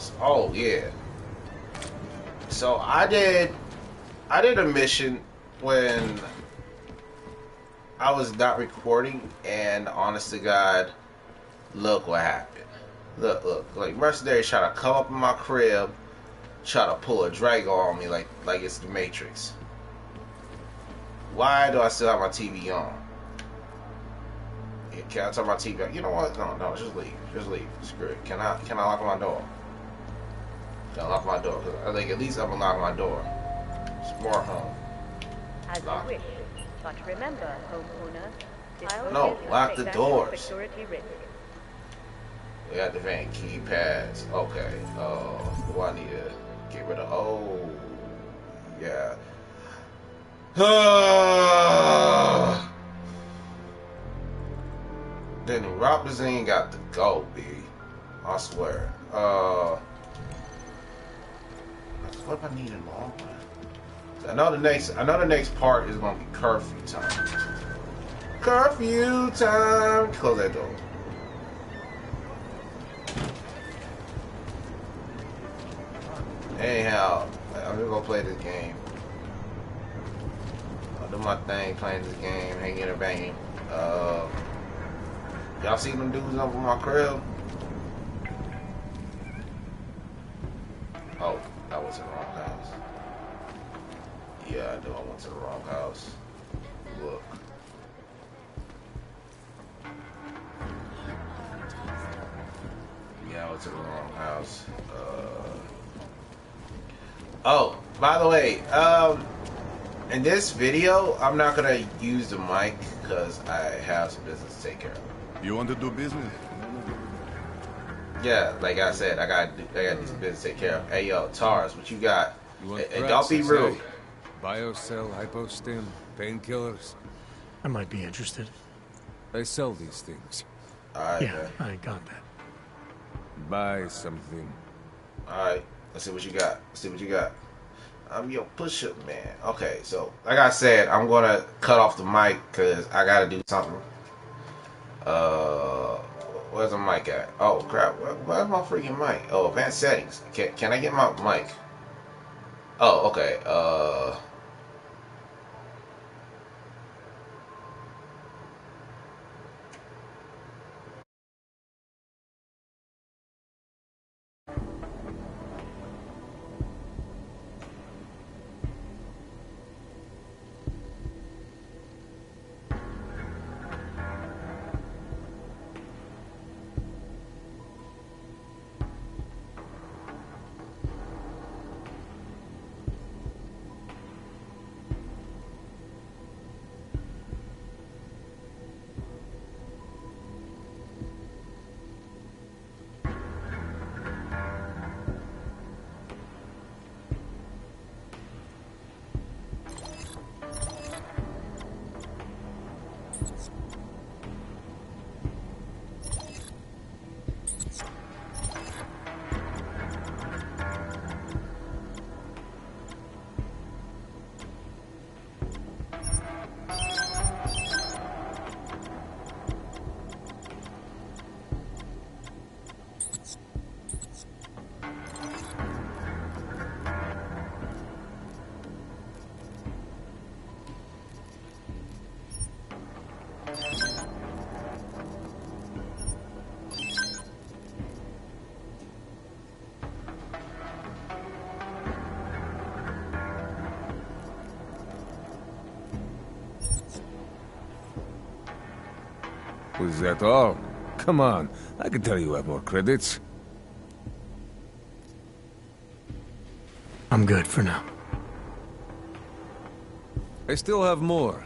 house. Oh yeah. So I did a mission when I was not recording, and honest to God, look what happened. Look, like mercenaries try to come up in my crib, try to pull a Drago on me like it's the Matrix. Why do I still have my TV on? Yeah, can I turn my TV on? You know what? No, just leave. Just leave. Screw it. Can I lock my door? Can I lock my door? I think at least I'm gonna lock my door. Smart home. As Lock. you wish. But remember, homeowner, this No, home is lock the a doors. security risk. We got the van keypads. Okay. Do I need to get rid of? Oh, yeah. Then Robinson got the go, B. I swear. What if I need a long one? I know the next part is gonna be curfew time. Curfew time. Close that door. Anyhow, I'm just gonna play this game. I'll do my thing, playing this game, hanging and banging. Y'all see them dudes over my crib? Oh, I went to the wrong house. Yeah, I know I went to the wrong house. Look. Yeah, I went to the wrong house. Oh, by the way, in this video, I'm not gonna use the mic because I have some business to take care of. You want to do business? Yeah, like I said, I got some business to take care of. Hey, yo, Tars, what you got? You want And don't be drugs, rude. Biocell, hypostim, painkillers. I might be interested. They sell these things. Alright, Yeah, man. I got that. Buy something. Alright, let's see what you got. I'm your push-up man. Okay, so like I said, I'm gonna cut off the mic because I gotta do something. Where's the mic at? Oh crap, where's my freaking mic? Oh, advanced settings. Can I get my mic? Oh, okay. Was that all? Come on, I can tell you have more credits. I'm good for now. I still have more.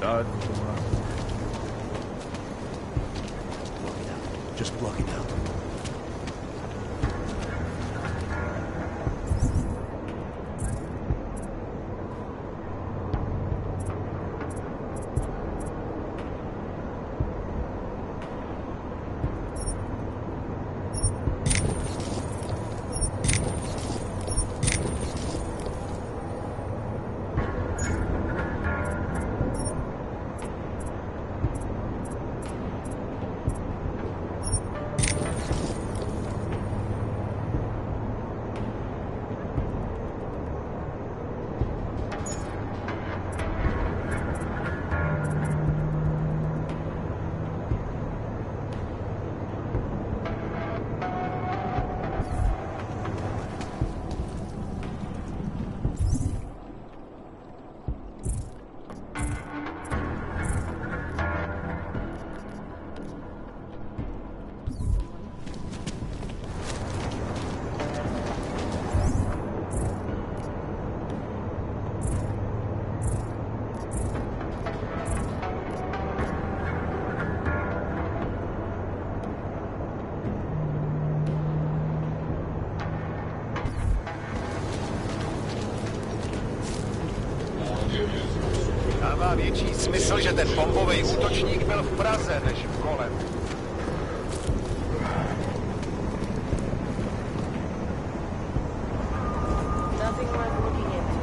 Dad. Just block it out. smysl, že ten bombový útočník byl v Praze než v Kolem. Nothing worth looking into.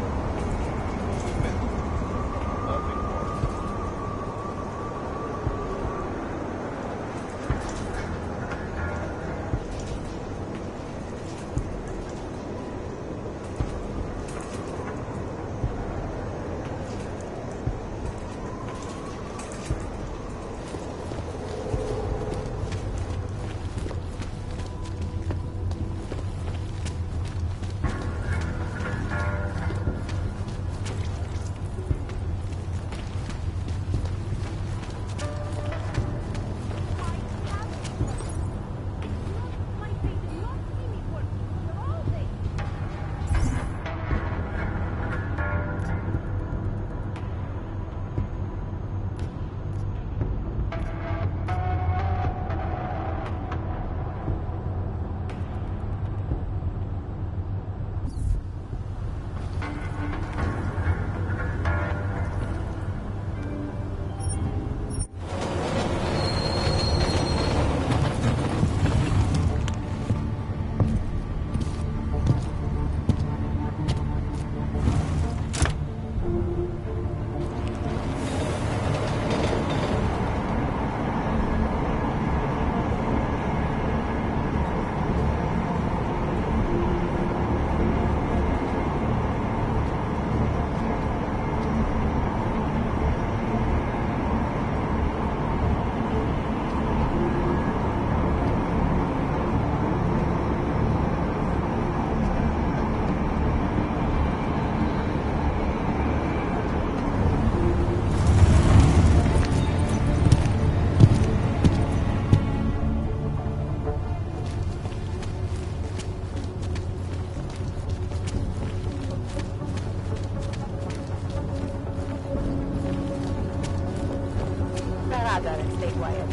Stay quiet.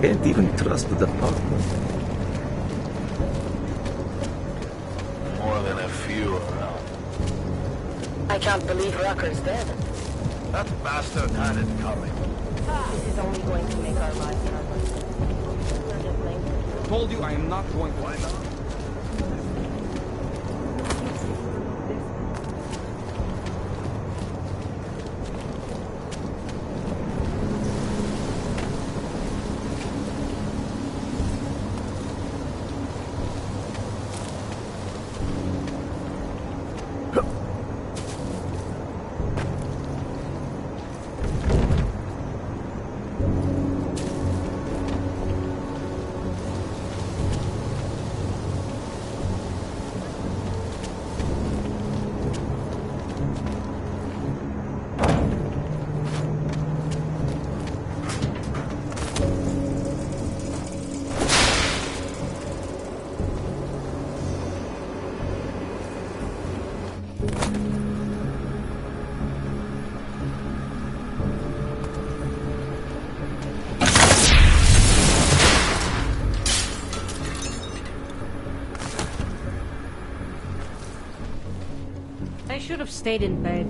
Can't even trust the department. More than a few around. I can't believe Rucker's dead. That bastard had it coming. This is only going to make our lives harder. Told you I am not going to. Why not? I should have stayed in bed.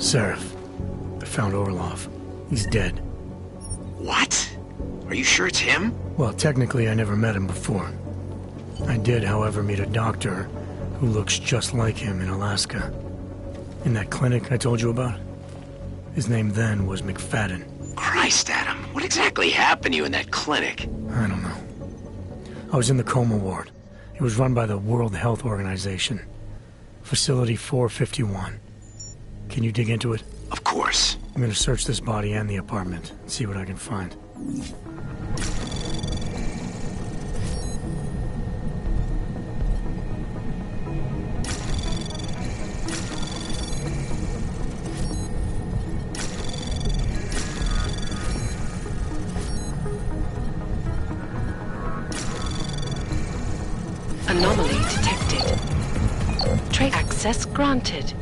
Seraph. I found Orlov. He's dead. What? Are you sure it's him? Well, technically I never met him before. I did, however, meet a doctor who looks just like him in Alaska. In that clinic I told you about. His name then was McFadden. Christ, Adam. What exactly happened to you in that clinic? I don't know. I was in the coma ward. It was run by the World Health Organization. Facility 451. Can you dig into it? Of course. I'm gonna search this body and the apartment and see what I can find. Anomaly detected. Trace access granted.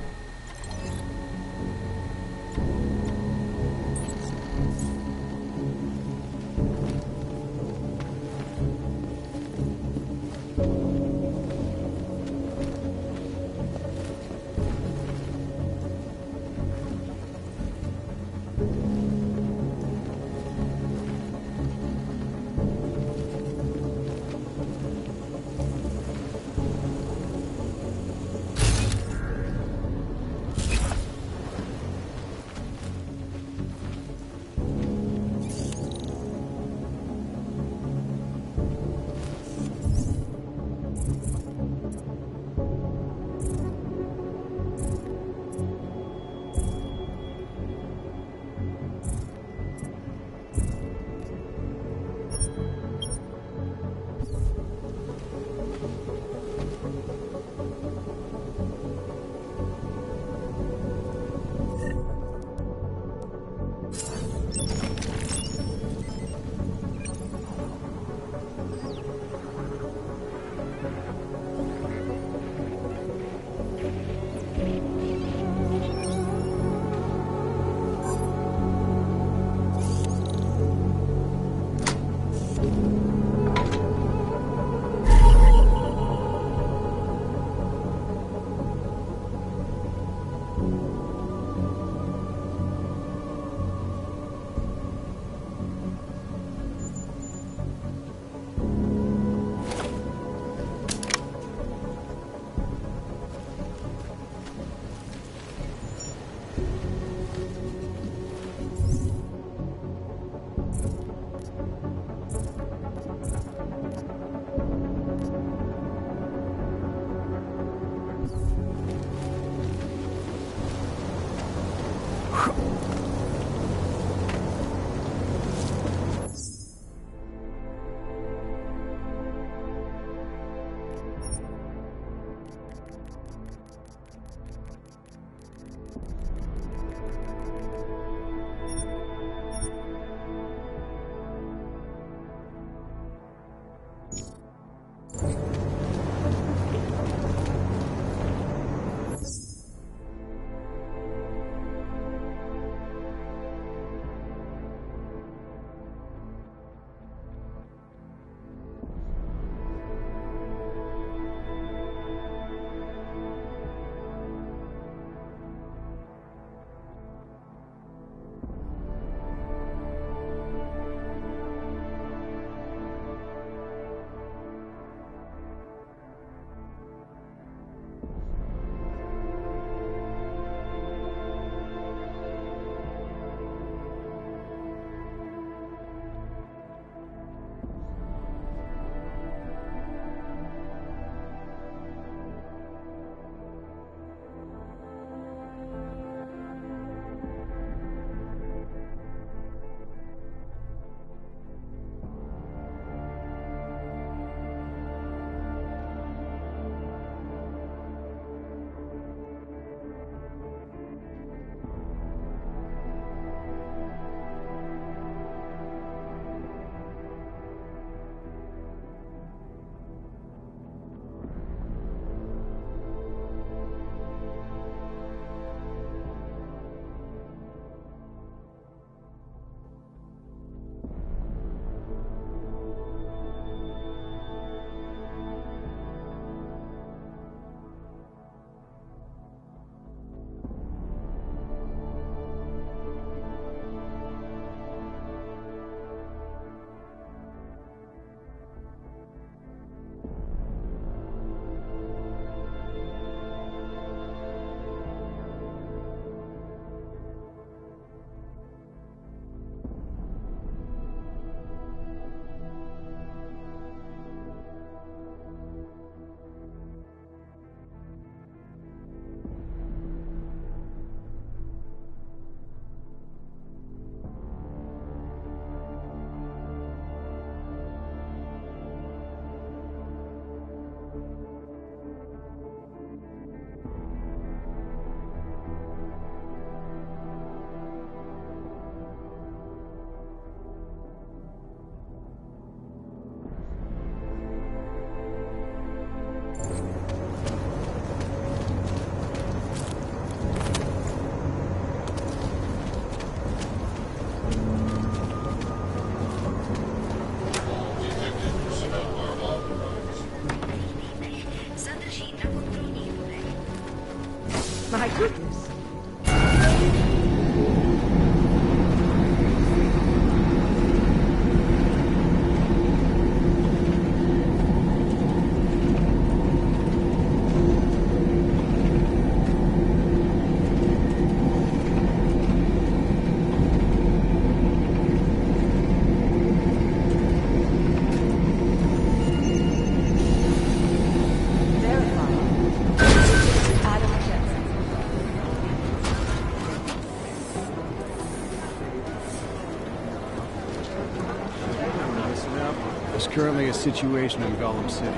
There's currently a situation in Gotham City.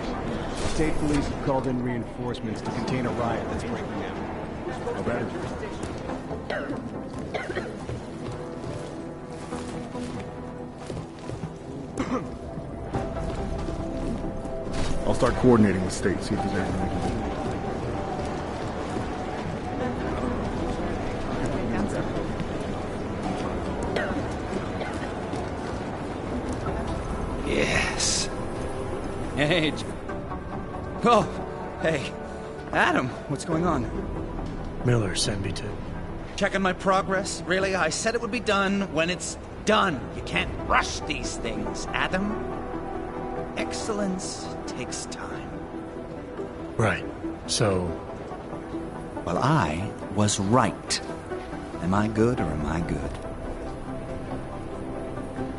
State police have called in reinforcements to contain a riot that's breaking out. Over. I'll start coordinating with State, see if there's anything we can do. Yes. Hey. Oh, hey. Adam, what's going on? Miller sent me to... Checking my progress? Really? I said it would be done when it's done. You can't rush these things, Adam. Excellence takes time. Right. So... Well, I was right. Am I good or am I good?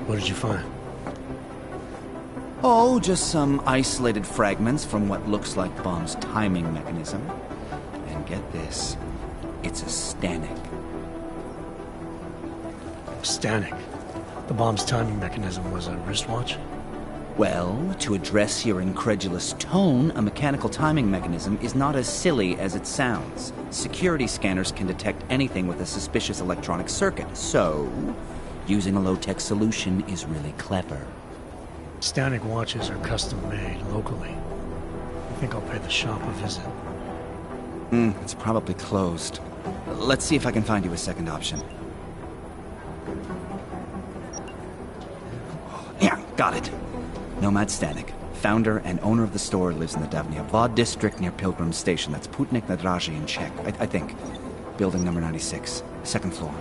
What did you find? Oh, just some isolated fragments from what looks like the bomb's timing mechanism. And get this, it's a Stanek. Stanek? The bomb's timing mechanism was a wristwatch? Well, to address your incredulous tone, a mechanical timing mechanism is not as silly as it sounds. Security scanners can detect anything with a suspicious electronic circuit, so using a low-tech solution is really clever. Stanek watches are custom-made locally. I think I'll pay the shop a visit. It's probably closed. Let's see if I can find you a second option. Yeah, got it. Nomad Stanek, founder and owner of the store, lives in the Davnia Vlad district near Pilgrim Station. That's Putnik Nadraji in Czech, I think. Building number 96, second floor.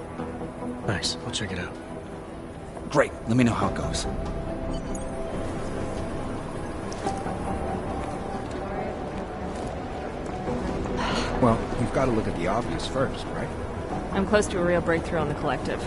Nice, I'll check it out. Great, let me know how it goes. Well, you've got to look at the obvious first, right? I'm close to a real breakthrough on the collective.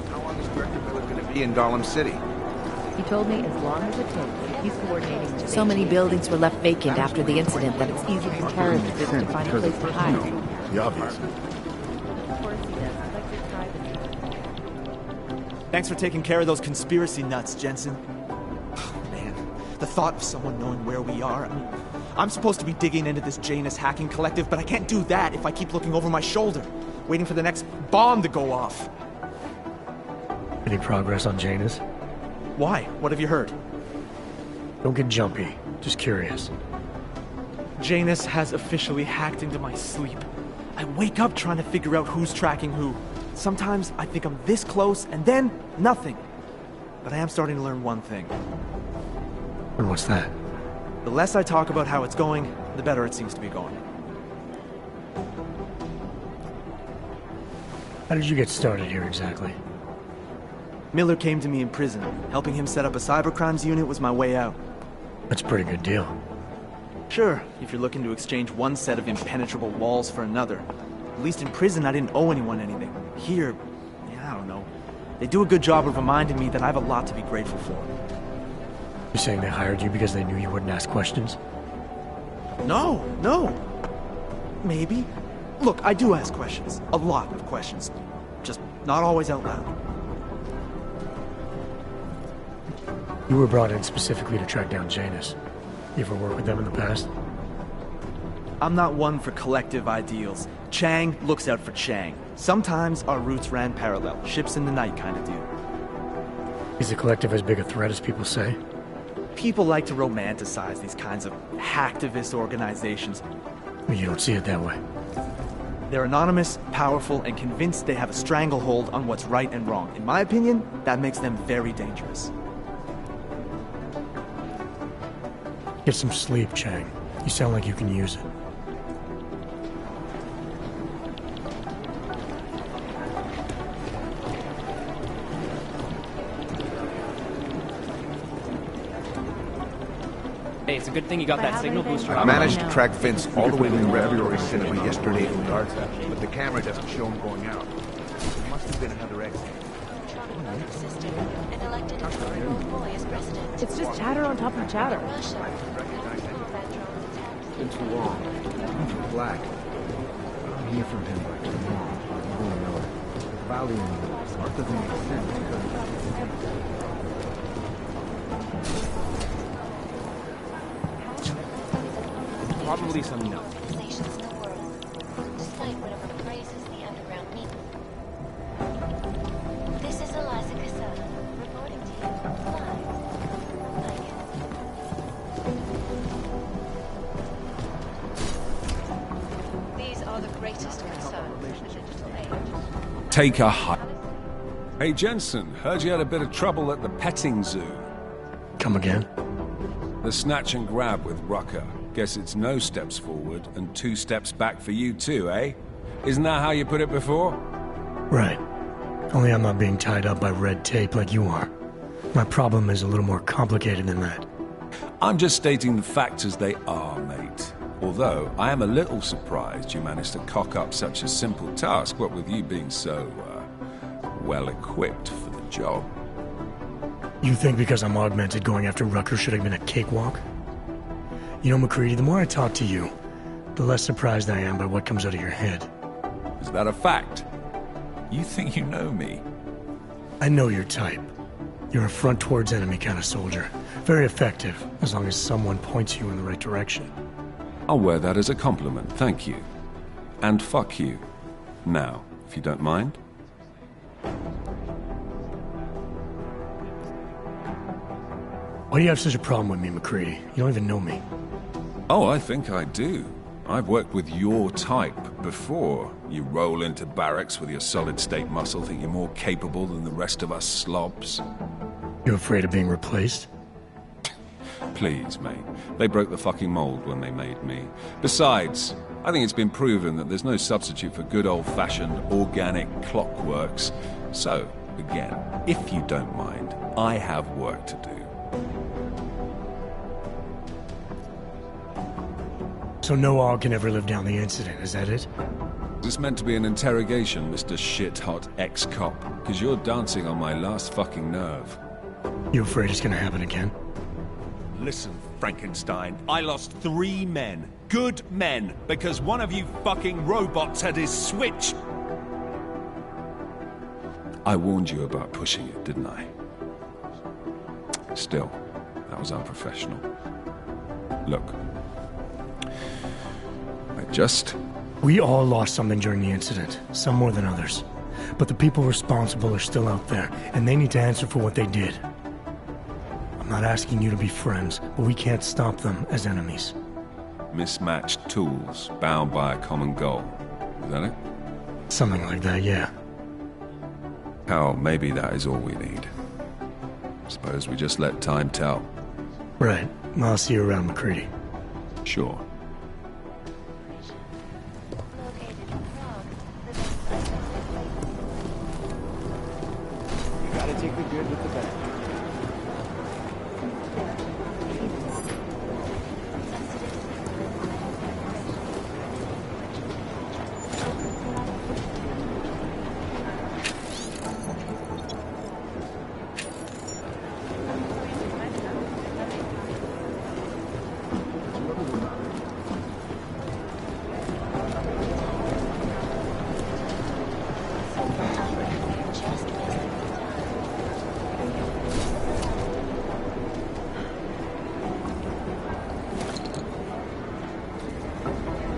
How long is Director Miller going to be in Gotham City? He told me as long as it takes. He's coordinating with So many buildings were left vacant after the incident that it's easy for terrorists to find a place to hide. The obvious. Thanks for taking care of those conspiracy nuts, Jensen. Oh, man, the thought of someone knowing where we are. I mean, I'm supposed to be digging into this Janus hacking collective, but I can't do that if I keep looking over my shoulder, waiting for the next bomb to go off. Any progress on Janus? Why? What have you heard? Don't get jumpy. Just curious. Janus has officially hacked into my sleep. I wake up trying to figure out who's tracking who. Sometimes I think I'm this close, and then nothing. But I am starting to learn one thing. And what's that? The less I talk about how it's going, the better it seems to be going. How did you get started here exactly? Miller came to me in prison. Helping him set up a cybercrimes unit was my way out. That's a pretty good deal. Sure, if you're looking to exchange one set of impenetrable walls for another. At least in prison, I didn't owe anyone anything. Here, yeah, I don't know. They do a good job of reminding me that I have a lot to be grateful for. You're saying they hired you because they knew you wouldn't ask questions? No. Maybe. Look, I do ask questions. A lot of questions. Just not always out loud. You were brought in specifically to track down Janus. You ever worked with them in the past? I'm not one for collective ideals. Chang looks out for Chang. Sometimes our routes ran parallel, ships in the night kind of deal. Is the collective as big a threat as people say? People like to romanticize these kinds of hacktivist organizations. You don't see it that way. They're anonymous, powerful, and convinced they have a stranglehold on what's right and wrong. In my opinion, that makes them very dangerous. Get some sleep, Chang. You sound like you can use it. Hey, it's a good thing you got that signal booster. I managed to track Vince all the way to the Laboratory Cinema yesterday but the camera doesn't show him going out. There must have been another exit. It's just chatter on top of chatter. It's been too long. He's black. I'll hear from him by tomorrow. You won't know it. The Valley and Art doesn't make sense because... Probably something else. Despite whatever praises the underground meet. This is Eliza Casada, reporting to you live. These are the greatest concerns in the digital age. Take a hike. Hey, Jensen, heard you had a bit of trouble at the petting zoo. Come again? The snatch and grab with Rucker. Guess it's no steps forward and 2 steps back for you too, eh? Isn't that how you put it before? Right. Only I'm not being tied up by red tape like you are. My problem is a little more complicated than that. I'm just stating the facts as they are, mate. Although, I am a little surprised you managed to cock up such a simple task, what with you being so, well-equipped for the job. You think because I'm augmented going after Rucker should have been a cakewalk? You know, McCready, the more I talk to you, the less surprised I am by what comes out of your head. Is that a fact? You think you know me? I know your type. You're a front towards enemy kind of soldier. Very effective, as long as someone points you in the right direction. I'll wear that as a compliment, thank you. And fuck you. Now, if you don't mind. Why do you have such a problem with me, McCready? You don't even know me. Oh, I think I do. I've worked with your type before. You roll into barracks with your solid-state muscle, think you're more capable than the rest of us slobs. You afraid of being replaced? Please, mate. They broke the fucking mold when they made me. Besides, I think it's been proven that there's no substitute for good old-fashioned organic clockworks. So, again, if you don't mind, I have work to do. So no all can ever live down the incident, is that it? This meant to be an interrogation, Mr. Shit-hot ex-cop, because you're dancing on my last fucking nerve. You afraid it's gonna happen again? Listen, Frankenstein, I lost 3 men. Good men, because one of you fucking robots had his switch. I warned you about pushing it, didn't I? Still, that was unprofessional. Look. We all lost something during the incident, some more than others. But the people responsible are still out there, and they need to answer for what they did. I'm not asking you to be friends, but we can't stop them as enemies. Mismatched tools, bound by a common goal. Is that it? Something like that, yeah. Hell, maybe that is all we need. Suppose we just let time tell. Right. I'll see you around, McCready. Sure. Gotta take the good with the bad.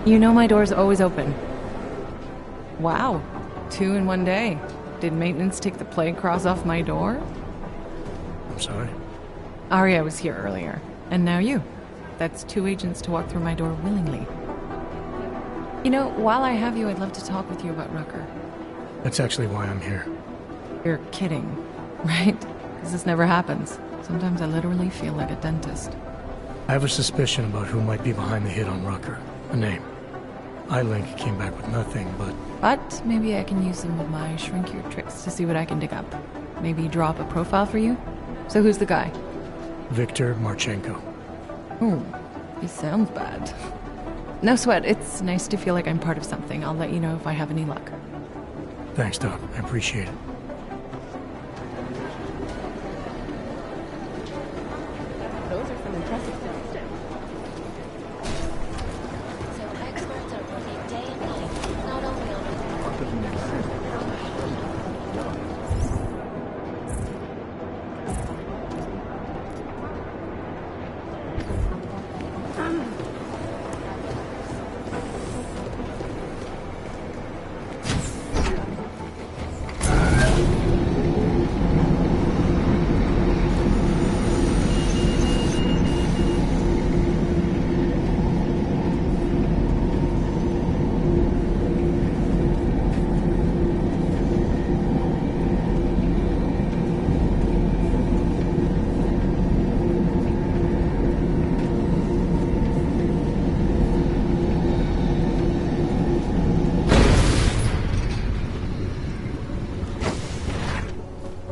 You know my door's always open. Wow. 2 in one day. Did maintenance take the plague cross off my door? I'm sorry. Arya was here earlier. And now you. That's 2 agents to walk through my door willingly. You know, while I have you, I'd love to talk with you about Rucker. That's actually why I'm here. You're kidding, right? Because this never happens. Sometimes I literally feel like a dentist. I have a suspicion about who might be behind the hit on Rucker. A name. iLink came back with nothing, but... But maybe I can use some of my shrink-your tricks to see what I can dig up. Maybe drop a profile for you? So who's the guy? Victor Marchenko. Oh, he sounds bad. No sweat, it's nice to feel like I'm part of something. I'll let you know if I have any luck. Thanks, Doc. I appreciate it. Some impressive stuff. So experts are working day and night, not only on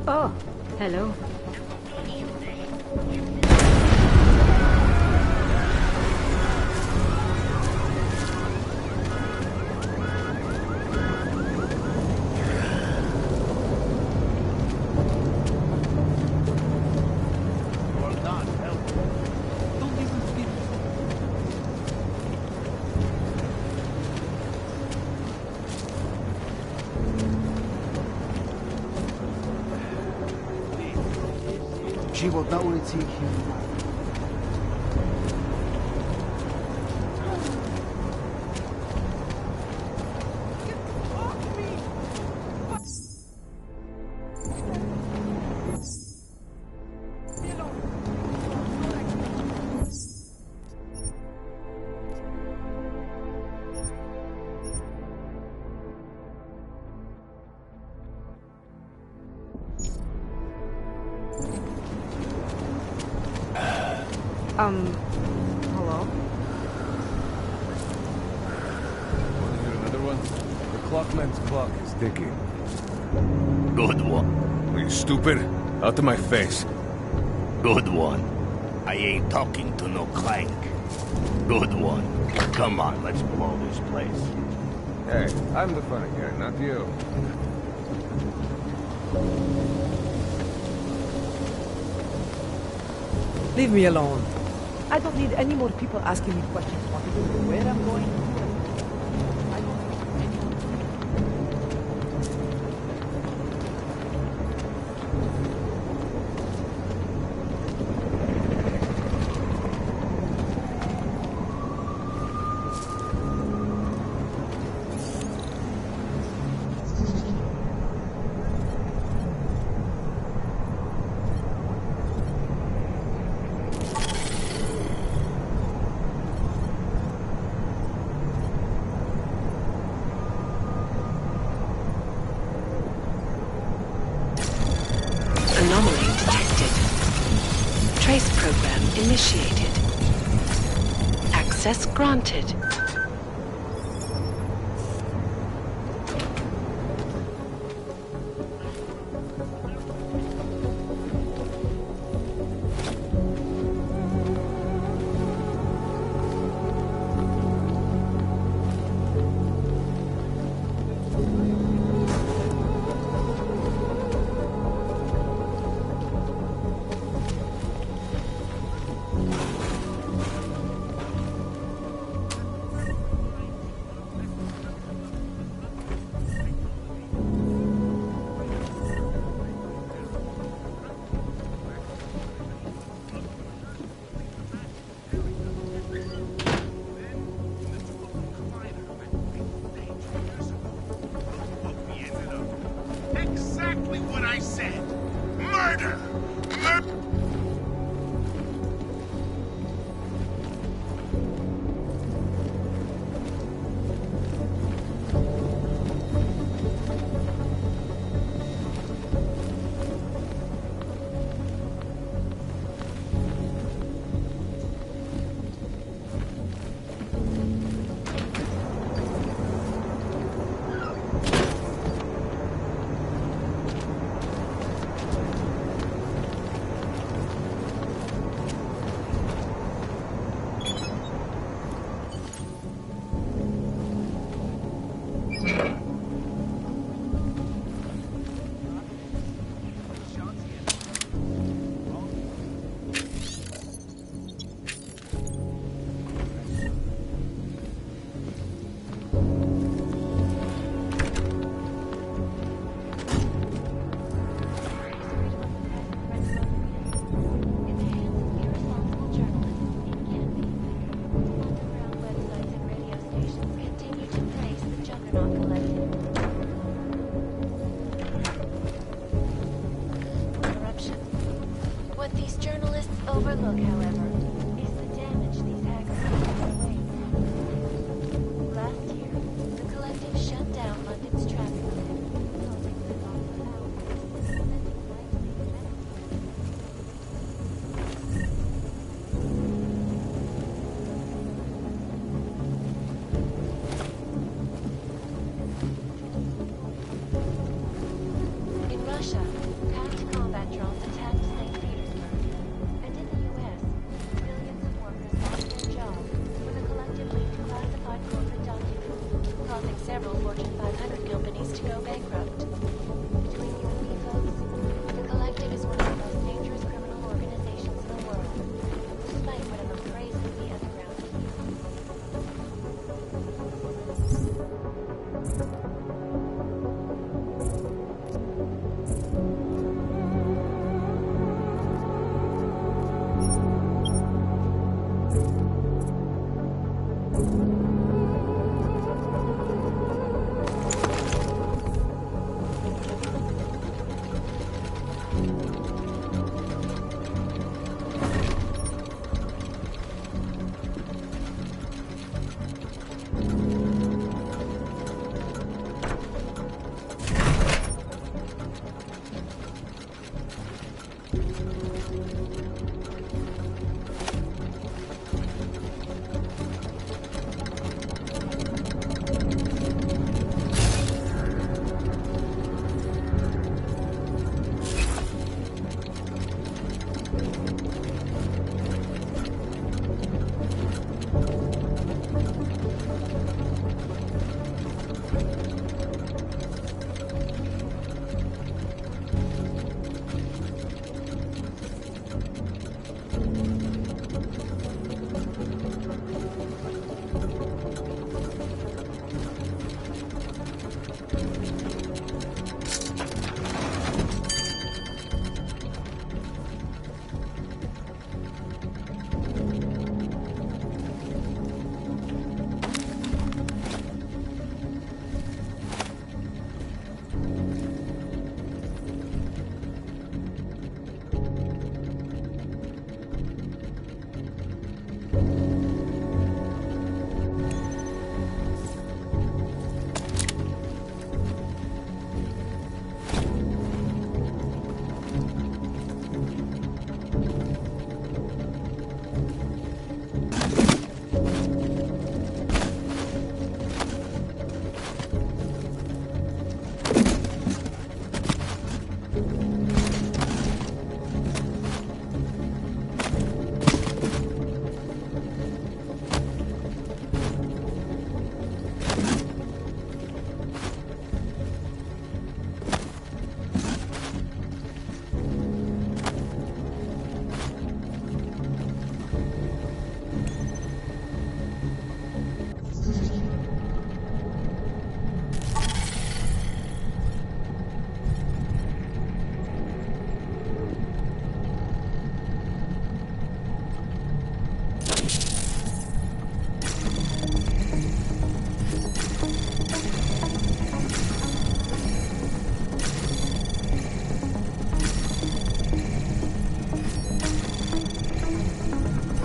Oh, hello. Chivo, that would take you. Hello? Want to hear another one? The clockman's clock is ticking. Good one. Are you stupid? Out of my face. Good one. I ain't talking to no clank. Good one. Come on, let's blow this place. Hey, I'm the funny guy, not you. Leave me alone. I don't need any more people asking me questions what to do, where I'm going. I don't need any more. Anomaly detected. Trace program initiated. Access granted. Exactly what I said. Murder! overlook, however, is the damage these hackers have done away. Last year, the Collective shut down London's traffic grid, causing the loss of power, preventing life-saving In Russia, packed combat drones attacked St. Petersburg, and in the U.S., millions of workers lost their jobs when the Collective leaked classified corporate documents, causing several Fortune 500 companies to go bankrupt. Between you and me, folks, the Collective is one of the most dangerous criminal organizations in the world, despite whatever praises the underground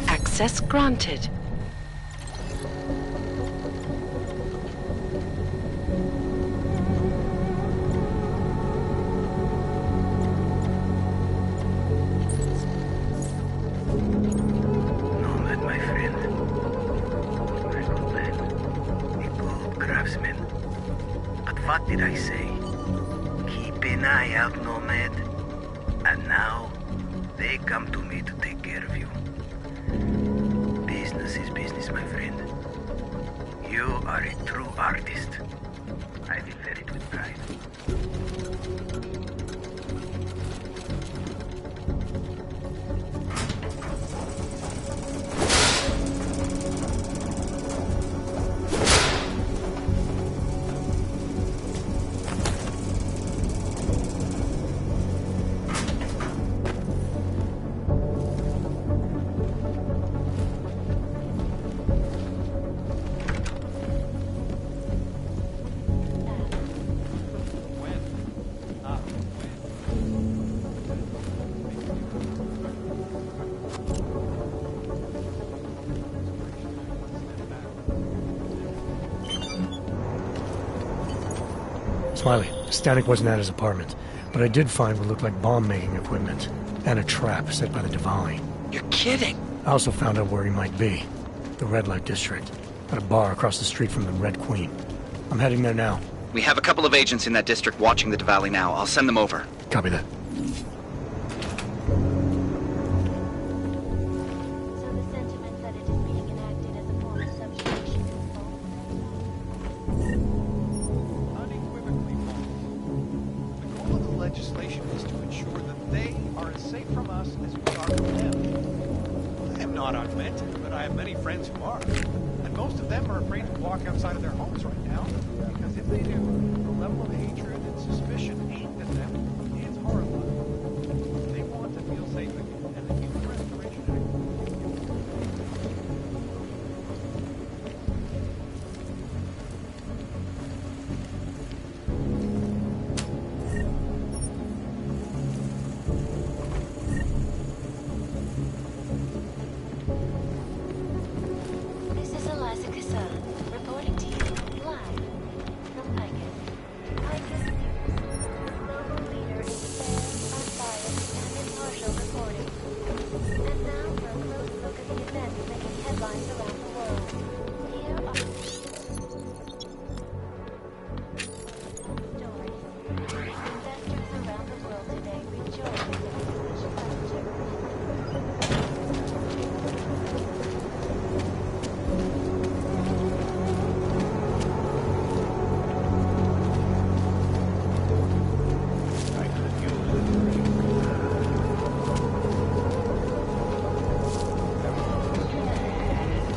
Access granted. Nomad, my friend. Very good man. A good craftsman. But what did I say? Keep an eye out, Nomad. And now, they come to me to take care of you. Business is business, my friend. You are a true artist. I declare it with pride. Smiley, Stanek wasn't at his apartment, but I did find what looked like bomb-making equipment and a trap set by the Diwali. You're kidding! I also found out where he might be. The Red Light District. At a bar across the street from the Red Queen. I'm heading there now. We have a couple of agents in that district watching the Diwali now. I'll send them over. Copy that. Legislation is to ensure that they are as safe from us as we are from them. I am not unmented, but I have many friends who are. And most of them are afraid to walk outside of their homes right now, because if they do, the level of hatred and suspicion aimed at them is horrifying. They want to feel safe again, and the human restoration reporting to you live from Icus. Icus News, the global leader in fair, unbiased, and impartial reporting. And now for a close look at the events making headlines around the world. Here are stories. Investors around the world today rejoice in the English culture.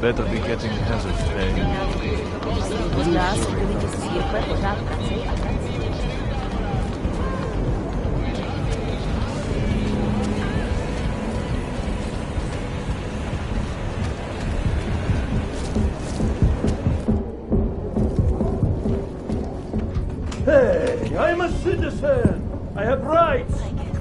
Better be getting hazard pay. Hey, I'm a citizen. I have rights.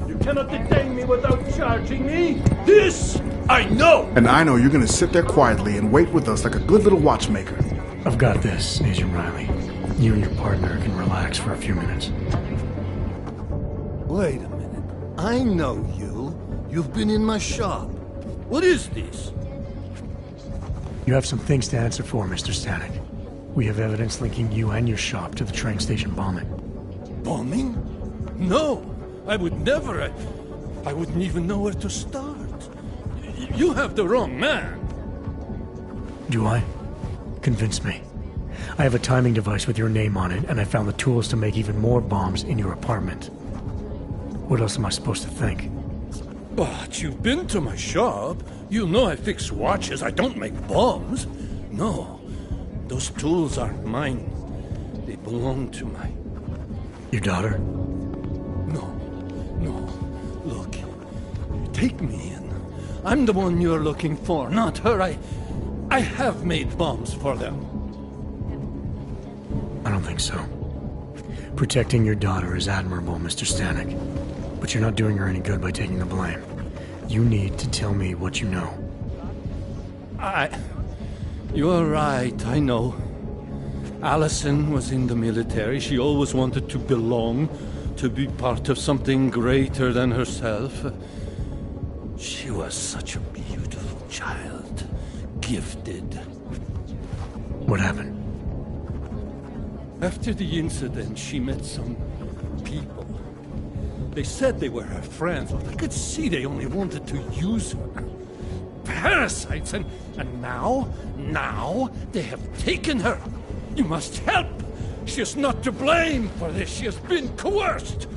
You cannot detain me without charging me. This I know. And I know you're gonna sit there quietly and wait with us like a good little watchmaker. I've got this, Agent Riley. You and your partner can relax for a few minutes. Wait a minute. I know you. You've been in my shop. What is this? You have some things to answer for, Mr. Stanek. We have evidence linking you and your shop to the train station bombing. Bombing? No, I would never. I wouldn't even know where to start. You have the wrong man. Do I? Convince me. I have a timing device with your name on it, and I found the tools to make even more bombs in your apartment. What else am I supposed to think? But you've been to my shop. You know I fix watches. I don't make bombs. No, those tools aren't mine. They belong to my... Your daughter? No. Look, take me in. I'm the one you're looking for, not her. I have made bombs for them. I don't think so. Protecting your daughter is admirable, Mr. Stanek. But you're not doing her any good by taking the blame. You need to tell me what you know. You're right, I know. Allison was in the military. She always wanted to belong, to be part of something greater than herself. She was such a beautiful child. Gifted. What happened? After the incident, she met some people. They said they were her friends, but I could see they only wanted to use her. Parasites, and now they have taken her. You must help. She is not to blame for this. She has been coerced.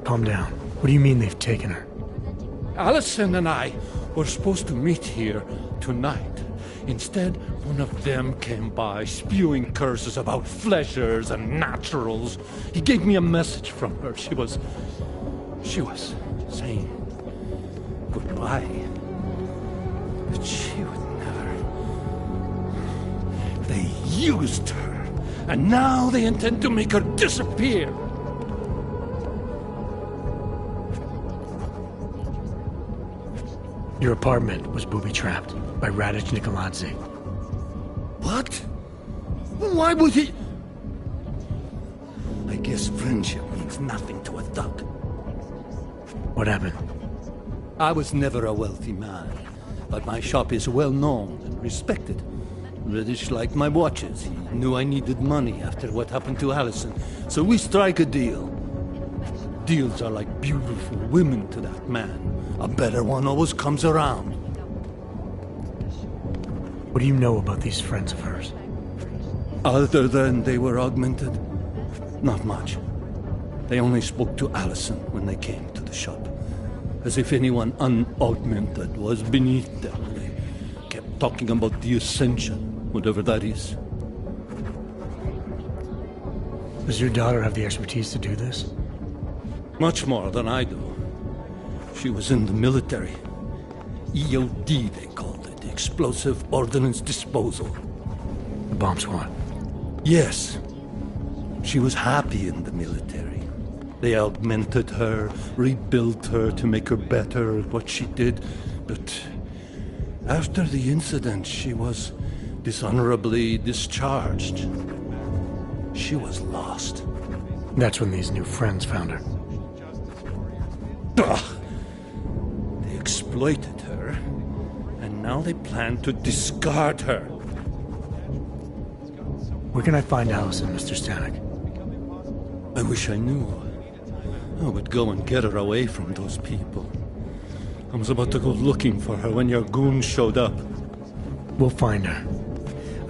Calm down. What do you mean they've taken her? Allison and I were supposed to meet here tonight. Instead, one of them came by, spewing curses about fleshers and naturals. He gave me a message from her. She was saying goodbye. But she would never. They used her, and now they intend to make her disappear. Your apartment was booby-trapped by Radic Nikoladze. What? Why would he? I obvious friendship means nothing to a thug. What happened? I was never a wealthy man, but my shop is well known and respected. Reddish liked my watches. He knew I needed money after what happened to Allison, so we strike a deal. Deals are like beautiful women to that man. A better one always comes around. What do you know about these friends of hers? Other than they were augmented? Not much. They only spoke to Allison when they came to the shop. As if anyone unaugmented was beneath them. They kept talking about the Ascension, whatever that is. Does your daughter have the expertise to do this? Much more than I do. She was in the military. EOD, they called it. Explosive Ordnance Disposal. The bomb squad? Yes. She was happy in the military. They augmented her, rebuilt her to make her better at what she did. But after the incident, she was dishonorably discharged. She was lost. That's when these new friends found her. Ugh. They exploited her, and now they plan to discard her. Where can I find Allison, Mr. Stanek? I wish I knew. I would go and get her away from those people. I was about to go looking for her when your goons showed up. We'll find her.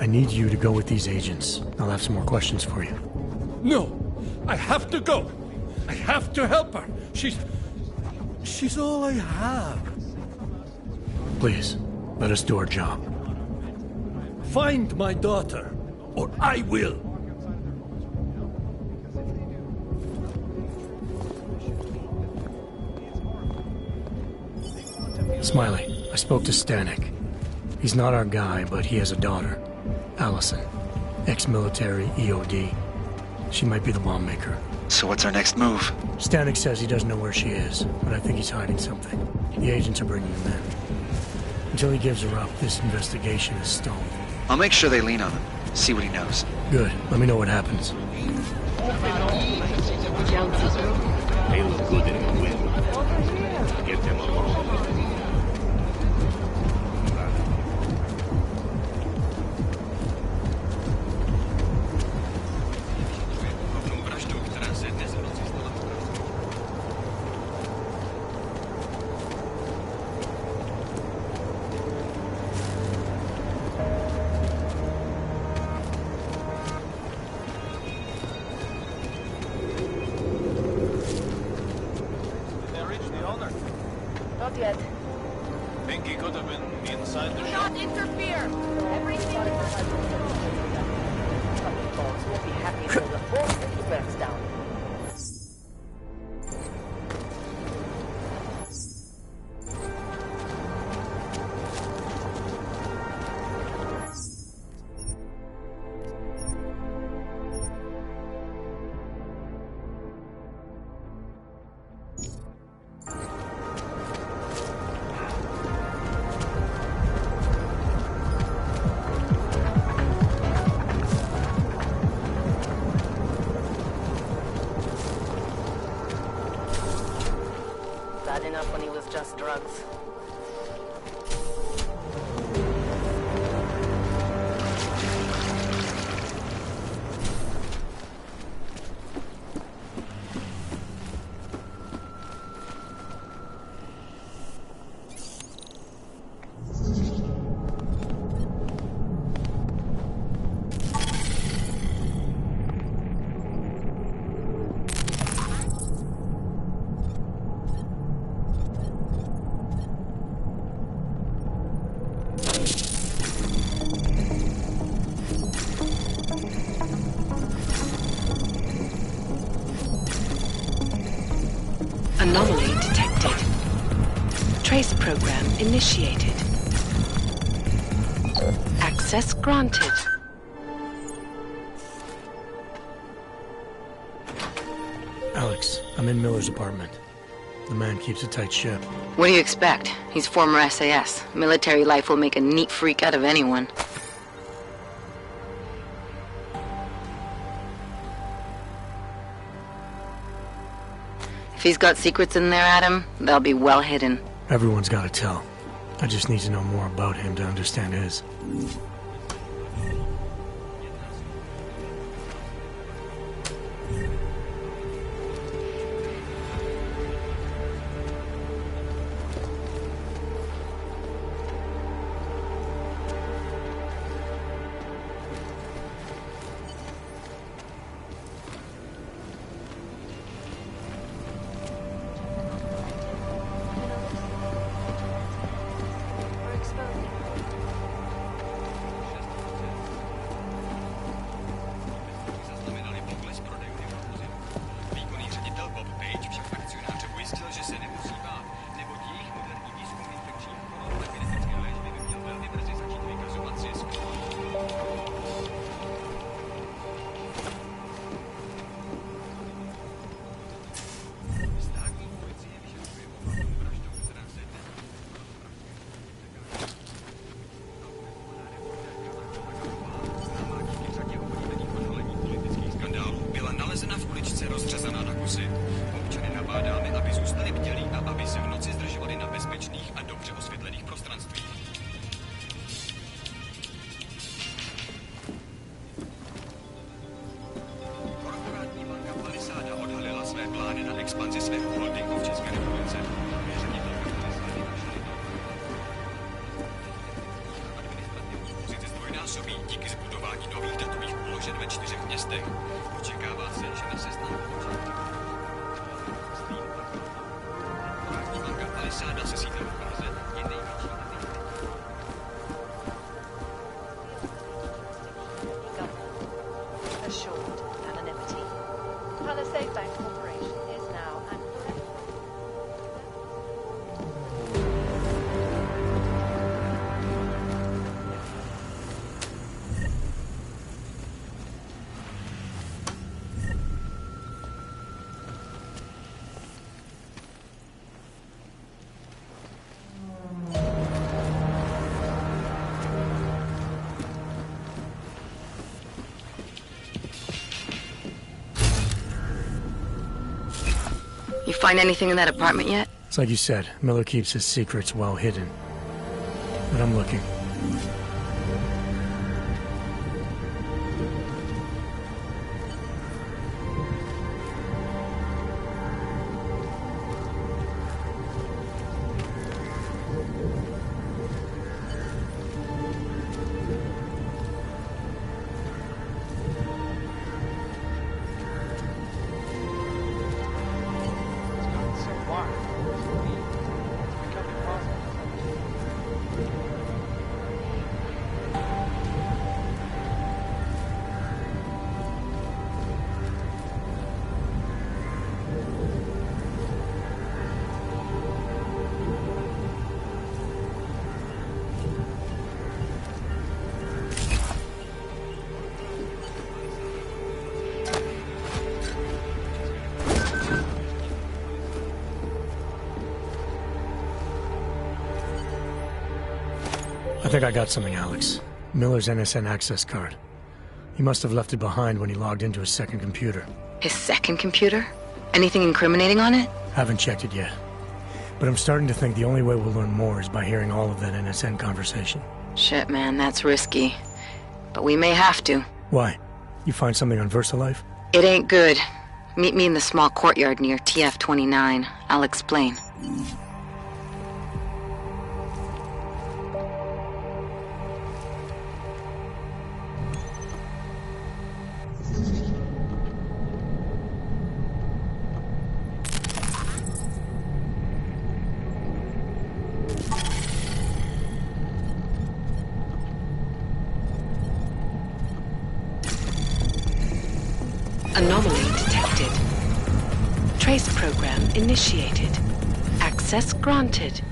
I need you to go with these agents. I'll have some more questions for you. No! I have to go! I have to help her! She's all I have. Please, let us do our job. Find my daughter, or I will! Smiley, I spoke to Stanek. He's not our guy, but he has a daughter, Allison. Ex-military, EOD. She might be the bomb maker. So what's our next move? Stanek says he doesn't know where she is, but I think he's hiding something. The agents are bringing him in. Until he gives her up, this investigation is stalled. I'll make sure they lean on him. See what he knows. Good. Let me know what happens. They look good in the wind. Get them along. Not yet. Think he could have been inside the shop? Not interfere! Everything won't be happy until the whole city burns down. Bad enough when he was just drugs. Anomaly detected. Trace program initiated. Access granted. Alex, I'm in Miller's apartment. The man keeps a tight ship. What do you expect? He's former SAS. Military life will make a neat freak out of anyone. he's got secrets in there, Adam, they'll be well hidden. Everyone's got to tell. I just need to know more about him to understand his. You find anything in that apartment yet? It's like you said, Miller keeps his secrets well hidden. But I'm looking. I think I got something, Alex. Miller's NSN access card. He must have left it behind when he logged into his second computer. His second computer? Anything incriminating on it? Haven't checked it yet. But I'm starting to think the only way we'll learn more is by hearing all of that NSN conversation. Shit, man, that's risky. But we may have to. Why? You find something on VersaLife? It ain't good. Meet me in the small courtyard near TF-29. I'll explain. Anomaly detected. Trace program initiated. Access granted.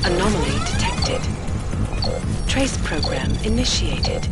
Anomaly detected. Trace program initiated.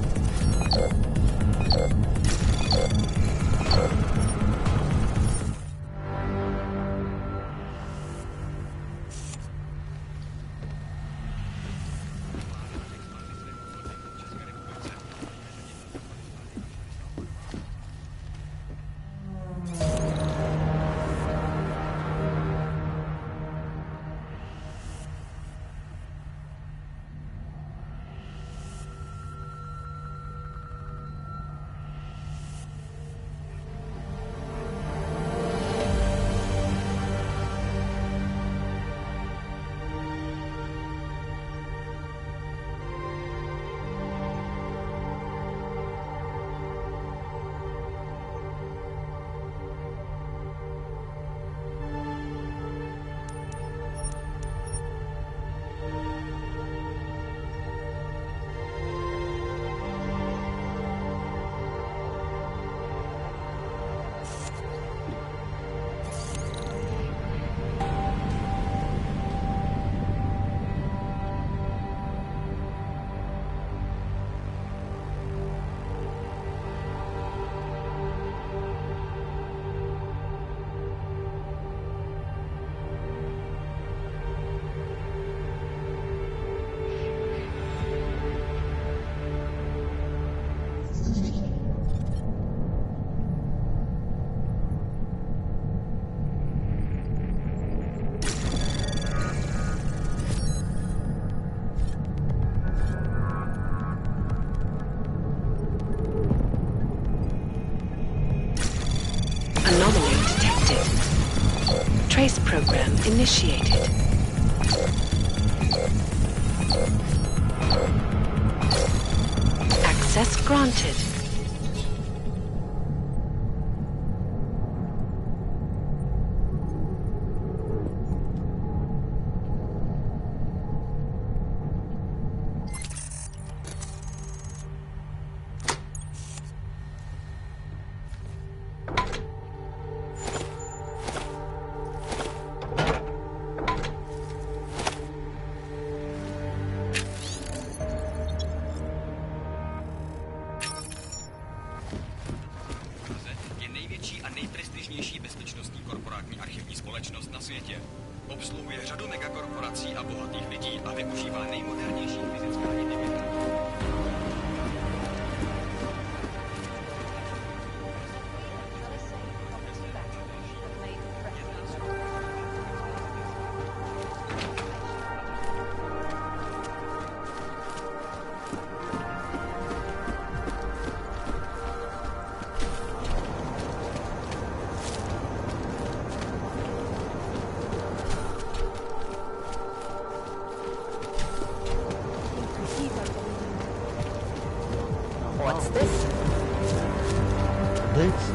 Anomaly detected. Trace program initiated. Access granted. Je největší a nejprestižnější bezpečnostní korporátní archivní společnost na světě. Obsluhuje řadu megakorporací a bohatých lidí a využívá nejmodernější fyzická intimita. What's this? This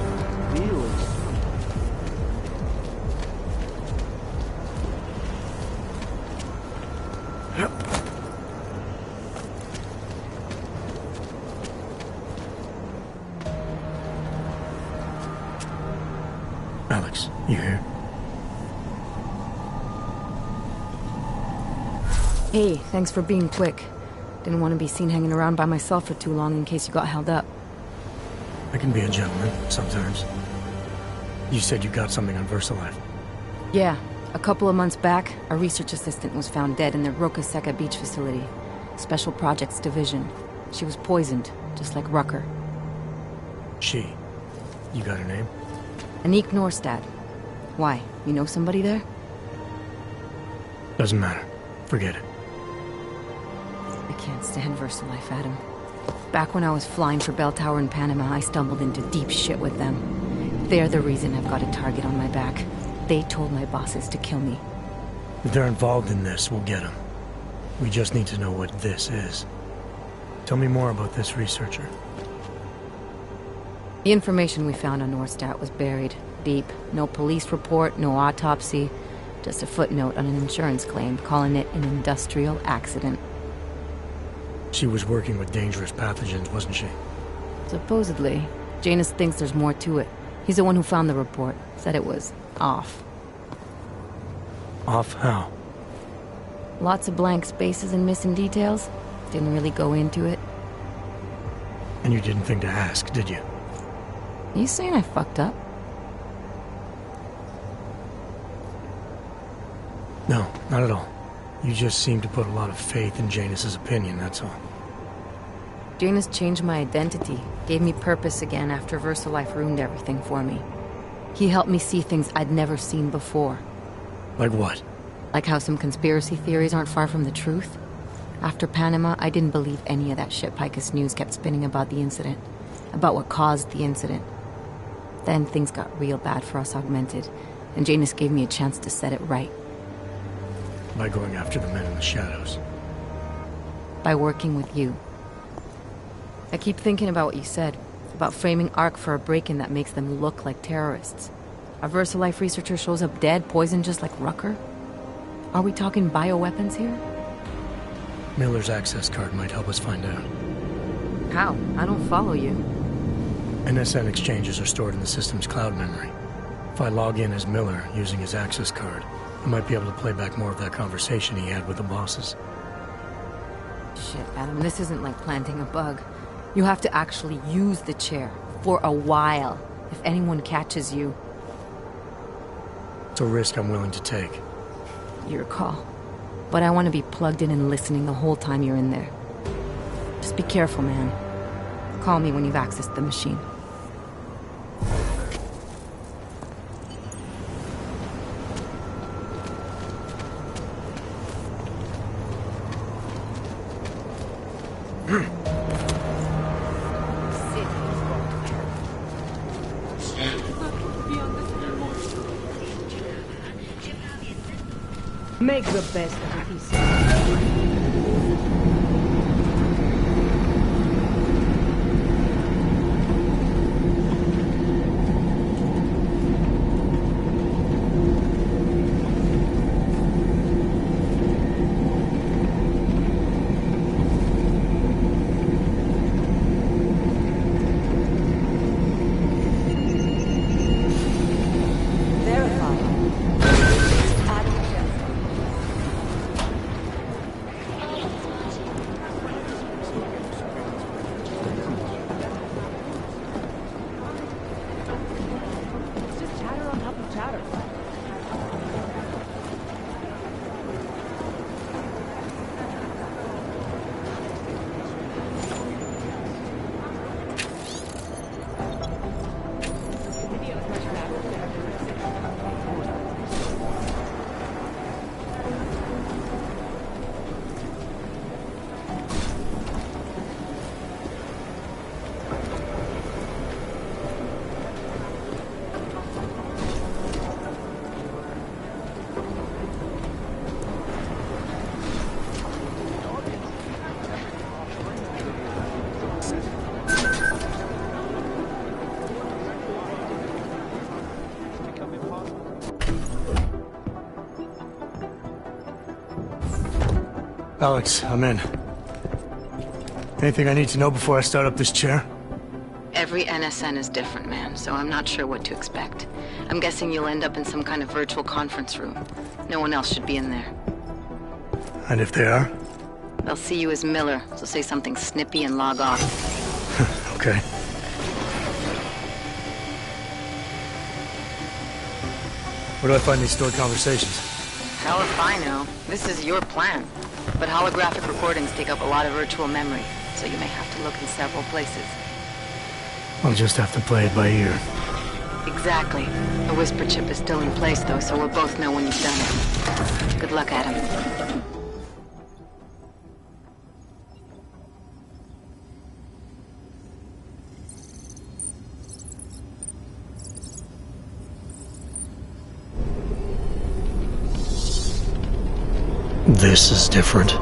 really. Alex, you here? Hey, thanks for being quick. Didn't want to be seen hanging around by myself for too long in case you got held up. I can be a gentleman, sometimes. You said you got something on VersaLife. Yeah, a couple of months back, a research assistant was found dead in the Roca Seca Beach facility. Special Projects Division. She was poisoned, just like Rucker. She. You got her name? Anik Norstad. Why? You know somebody there? Doesn't matter. Forget it. I can't stand VersaLife, Adam. Back when I was flying for Bell Tower in Panama, I stumbled into deep shit with them. They're the reason I've got a target on my back. They told my bosses to kill me. If they're involved in this, we'll get them. We just need to know what this is. Tell me more about this researcher. The information we found on Norstad was buried deep. No police report, no autopsy. Just a footnote on an insurance claim, calling it an industrial accident. She was working with dangerous pathogens, wasn't she? Supposedly. Janus thinks there's more to it. He's the one who found the report. Said it was off. Off how? Lots of blank spaces and missing details. Didn't really go into it. And you didn't think to ask, did you? You saying I fucked up? No, not at all. You just seem to put a lot of faith in Janus's opinion, that's all. Janus changed my identity, gave me purpose again after VersaLife ruined everything for me. He helped me see things I'd never seen before. Like what? Like how some conspiracy theories aren't far from the truth. After Panama, I didn't believe any of that shit Picus News kept spinning about the incident. About what caused the incident. Then things got real bad for us Augmented, and Janus gave me a chance to set it right. By going after the men in the shadows. By working with you. I keep thinking about what you said, about framing ARC for a break-in that makes them look like terrorists. A VersaLife researcher shows up dead, poisoned just like Rucker? Are we talking bioweapons here? Miller's access card might help us find out. How? I don't follow you. NSN exchanges are stored in the system's cloud memory. If I log in as Miller using his access card, I might be able to play back more of that conversation he had with the bosses. Shit, Adam, this isn't like planting a bug. You have to actually use the chair. For a while. If anyone catches you. It's a risk I'm willing to take. Your call. But I want to be plugged in and listening the whole time you're in there. Just be careful, man. Call me when you've accessed the machine. Make the best of it, he said. Alex, I'm in. Anything I need to know before I start up this chair? Every NSN is different, man, so I'm not sure what to expect. I'm guessing you'll end up in some kind of virtual conference room. No one else should be in there. And if they are? They'll see you as Miller, so say something snippy and log off. Okay. Where do I find these stored conversations? Hell if I know. This is your plan. But holographic recordings take up a lot of virtual memory, so you may have to look in several places. I'll just have to play it by ear. Exactly. The whisper chip is still in place, though, so we'll both know when you've done it. Good luck, Adam. This is different.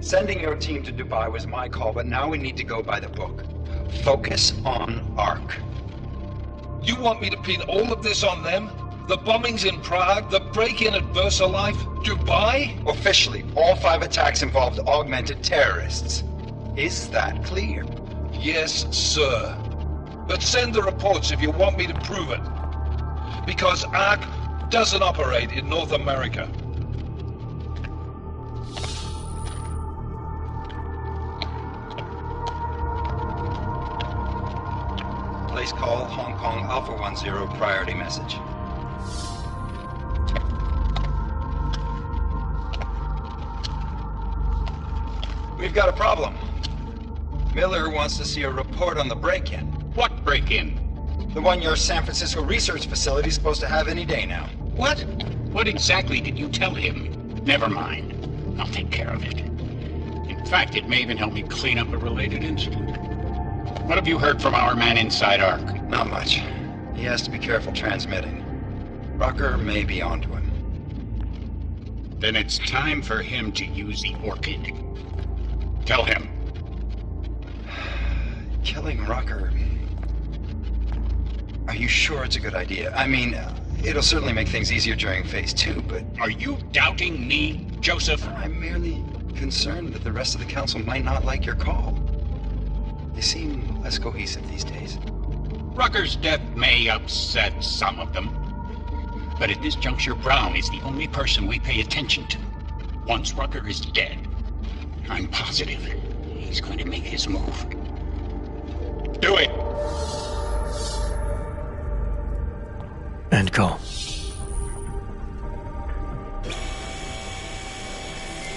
Sending your team to Dubai was my call, but now we need to go by the book. Focus on ARC. You want me to pin all of this on them? The bombings in Prague, the break-in at VersaLife, Dubai? Officially, all 5 attacks involved augmented terrorists. Is that clear? Yes, sir. But send the reports if you want me to prove it. Because ARC doesn't operate in North America. Place call Hong Kong Alpha 10 priority message. We've got a problem. Miller wants to see a report on the break-in. What break-in? The one your San Francisco research facility is supposed to have any day now. What? What exactly did you tell him? Never mind. I'll take care of it. In fact, it may even help me clean up a related incident. What have you heard from our man inside ARC? Not much. He has to be careful transmitting. Rucker may be onto him. Then it's time for him to use the Orchid. Tell him. Killing Rucker. Are you sure it's a good idea? I mean, it'll certainly make things easier during Phase 2, but... Are you doubting me, Joseph? I'm merely concerned that the rest of the Council might not like your call. They seem less cohesive these days. Rucker's death may upset some of them. But at this juncture, Brown is the only person we pay attention to. Once Rucker is dead, I'm positive he's going to make his move. Do it! End call.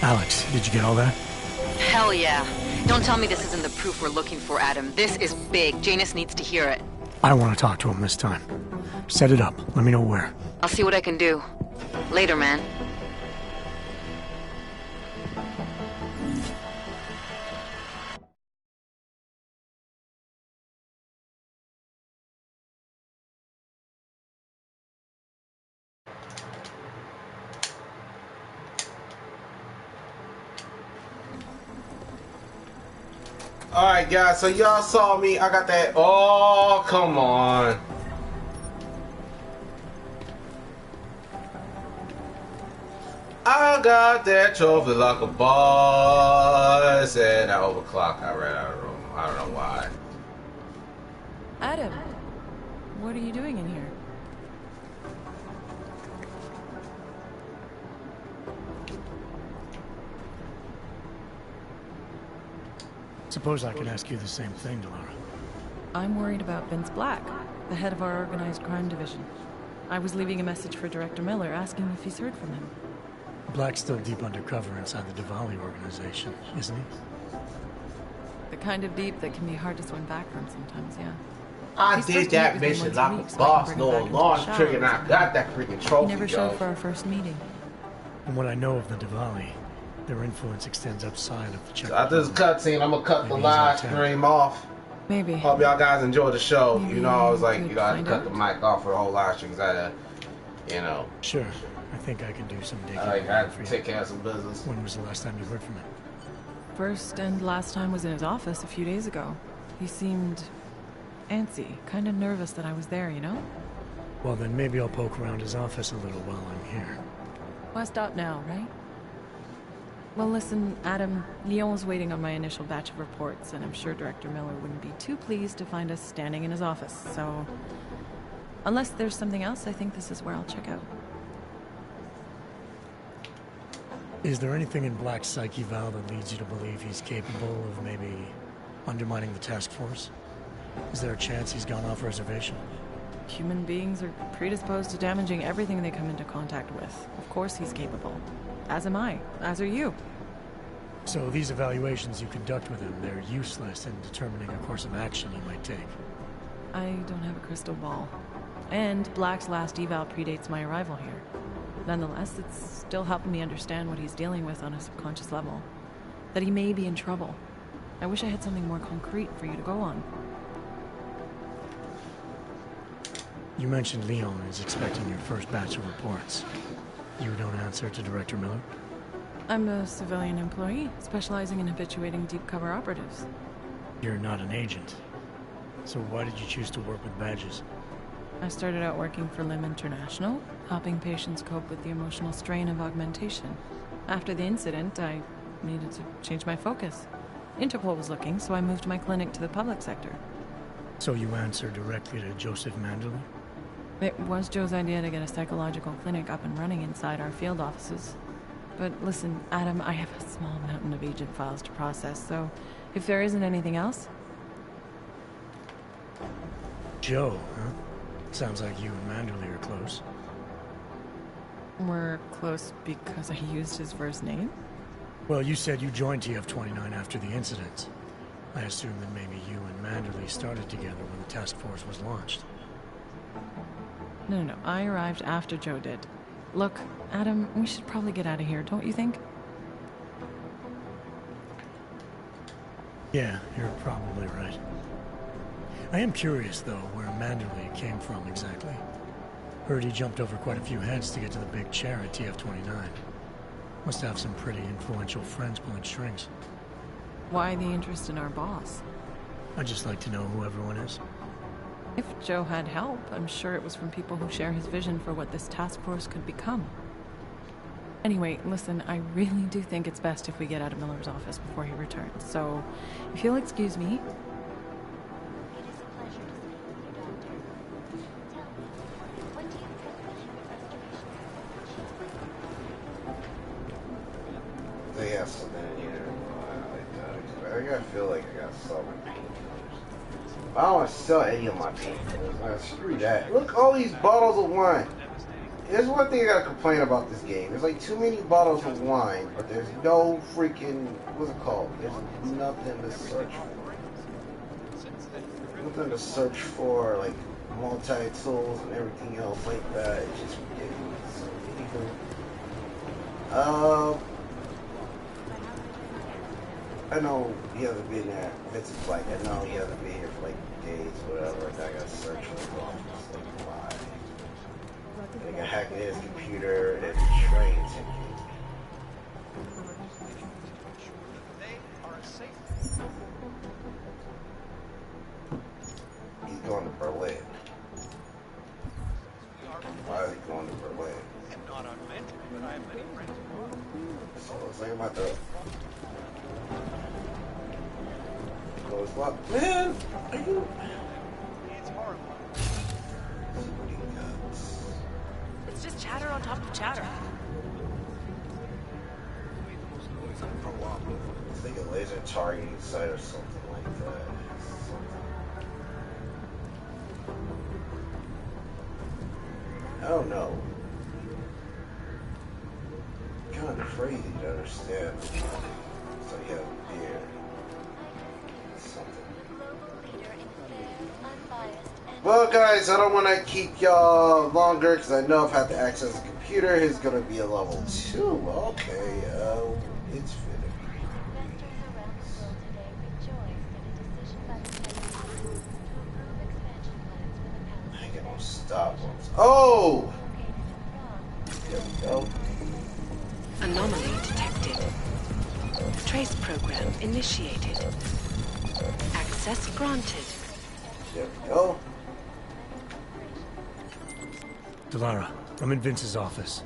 Alex, did you get all that? Hell yeah. Don't tell me this isn't the proof we're looking for, Adam. This is big. Janus needs to hear it. I want to talk to him this time. Set it up. Let me know where. I'll see what I can do. Later, man. Alright guys, so y'all saw me, I got that, oh come on. I got that trophy like a boss, and I overclocked, I ran out of room, I don't know why. Adam, what are you doing in here? Suppose I could ask you the same thing, Delora. I'm worried about Vince Black, the head of our organized crime division. I was leaving a message for Director Miller asking if he's heard from him. Black's still deep undercover inside the Diwali organization, isn't he? The kind of deep that can be hard to swim back from sometimes, yeah. I did that mission like a boss, no alarm trigger, and I got that freaking trophy. He never showed for our first meeting. From what I know of the Diwali, their influence extends outside of the check. After this cutscene, I'm gonna cut the live stream off. Maybe. Hope y'all guys enjoy the show. Maybe you know, I was like, you you know, I had to cut out? the mic off for the whole live stream because I had to, you know. Sure. I think I can do some digging. I had to take care of some business. When was the last time you heard from him? First and last time was in his office a few days ago. He seemed antsy, kind of nervous that I was there, you know? Well, then maybe I'll poke around his office a little while I'm here. Why stop now, right? Well, listen, Adam, Lyon's waiting on my initial batch of reports, and I'm sure Director Miller wouldn't be too pleased to find us standing in his office, so... Unless there's something else, I think this is where I'll check out. Is there anything in Black's psyche, Val, that leads you to believe he's capable of maybe undermining the task force? Is there a chance he's gone off reservation? Human beings are predisposed to damaging everything they come into contact with. Of course he's capable. As am I. As are you. So these evaluations you conduct with him, they're useless in determining a course of action he might take. I don't have a crystal ball. And Black's last eval predates my arrival here. Nonetheless, it's still helping me understand what he's dealing with on a subconscious level. That he may be in trouble. I wish I had something more concrete for you to go on. You mentioned Leon is expecting your first batch of reports. You don't answer to Director Miller? I'm a civilian employee, specializing in habituating deep cover operatives. You're not an agent. So why did you choose to work with badges? I started out working for LIM International, helping patients cope with the emotional strain of augmentation. After the incident, I needed to change my focus. Interpol was looking, so I moved my clinic to the public sector. So you answer directly to Joseph Mandley? It was Joe's idea to get a psychological clinic up and running inside our field offices. But listen, Adam, I have a small mountain of agent files to process, so if there isn't anything else... Joe, huh? Sounds like you and Mandley are close. We're close because I used his first name? Well, you said you joined TF-29 after the incident. I assumed that maybe you and Mandley started together when the task force was launched. No, I arrived after Joe did. Look, Adam, we should probably get out of here, don't you think? Yeah, you're probably right. I am curious, though, where Mandley came from exactly. Heard he jumped over quite a few heads to get to the big chair at TF-29. Must have some pretty influential friends pulling strings. Why the interest in our boss? I'd just like to know who everyone is. If Joe had help, I'm sure it was from people who share his vision for what this task force could become. Anyway, listen, I really do think it's best if we get out of Miller's office before he returns, so if you'll excuse me... They have something in here. I gotta feel like I gotta sell my painkillers. I don't want to sell any of my painkillers. Screw that. Look, all these bottles of wine. There's one thing I gotta complain about this game. There's like too many bottles of wine, but there's no freaking, what's it called? There's nothing to search for. Nothing to search for, like multi-tools and everything else like that. It's just ridiculous. I know he hasn't been there. It's like, I know he hasn't been here for like days, whatever. Like, I gotta search for the office. Like, why? I gotta hack his computer and train ticket. He's going to Berlin. Why is he going to Berlin? I'm not unmentored, but I have many friends who are. So it's like about the close lock. Man, are you? It's horrible. It's just chatter on top of chatter. It's like a laser targeting site or something like that. I don't know. Kind of crazy to understand. So you have beer. Something. Well, guys, I don't want to keep y'all longer because I know I've had to access the computer. He's gonna be a level 2. Okay, it's finna be. I ain't gonna stop once. Oh! There we go. Anomaly detected. Trace program initiated. Access granted. There we go. Delara, I'm in Vince's office.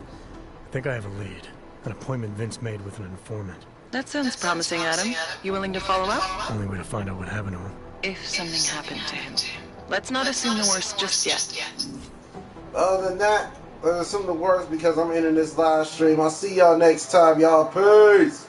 I think I have a lead. An appointment Vince made with an informant. That sounds promising, Adam. You willing to follow up? Only way to find out what happened to him. If something happened to him. Let's not assume the worst just yet. Other than that, let's assume the worst because I'm ending this live stream. I'll see y'all next time, y'all. Peace!